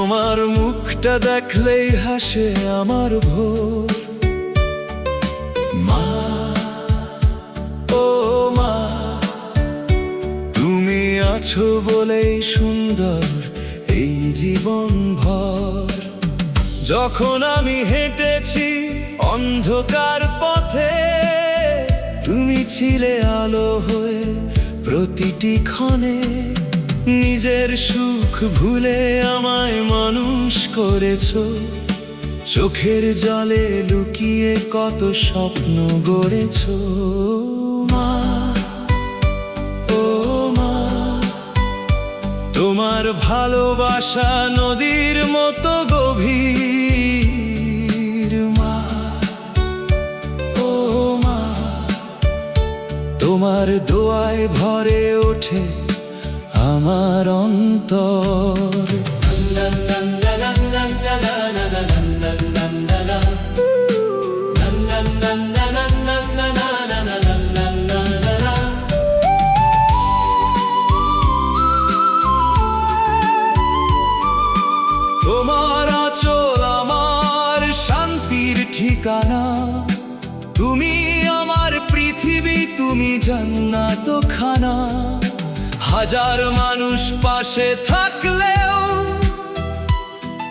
তোমার মুখটা দেখলেই হাসে আমার ভোর। মা, ও মা, তুমি আছো বলেই সুন্দর এই জীবন ভর। যখন আমি হেঁটেছি অন্ধকার পথে, তুমি ছিলে আলো হয়ে প্রতিটি ক্ষণে। নিজের সুখ ভুলে আমায় মানুষ করেছো, চোখের জলে লুকিয়ে কত স্বপ্ন গড়েছো। মা, ও মা, তোমার ভালোবাসা নদীর মতো গভীর। মা, ও মা, তোমার দোয়ায় ভরে ওঠে আমার অন্তর। তোমার আঁচল আমার শান্তির ঠিকানা, তুমি আমার পৃথিবী, তুমি জান্নাত খানা। হাজার মানুষ পাশে থাকলেও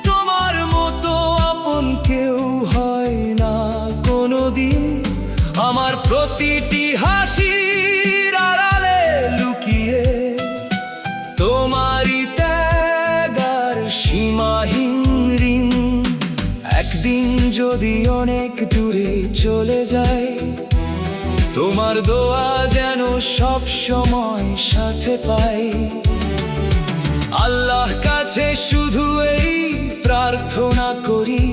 তোমার মতো আপন কেউ হয় না কোনোদিন। আমার প্রতিটি হাসির আড়ালে লুকিয়ে তোমারই ত্যাগ আর সীমাহীন ঋণ। একদিন যদি অনেক দূরে চলে যায়, তোমার দোয়া যেন সব সময় সাথে পাই। আল্লাহ কাছে শুধু এই প্রার্থনা করি,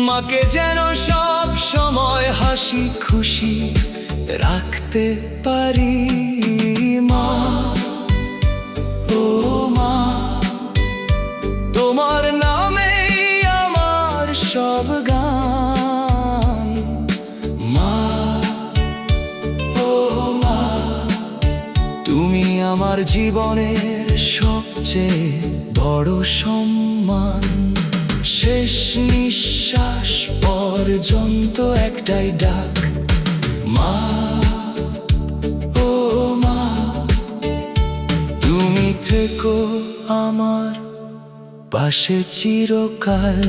মাকে যেন সব সময় হাসি খুশি রাখতে পারি। মা, ও মা, তোমার নামেই আমার সব গান। মা, তুমি আমার জীবনের সবচেয়ে বড় সম্মান। শেষ নিঃশ্বাস পর্যন্ত একটাই ডাক, মা, ও মা, তুমি থেকো আমার পাশে চিরকাল।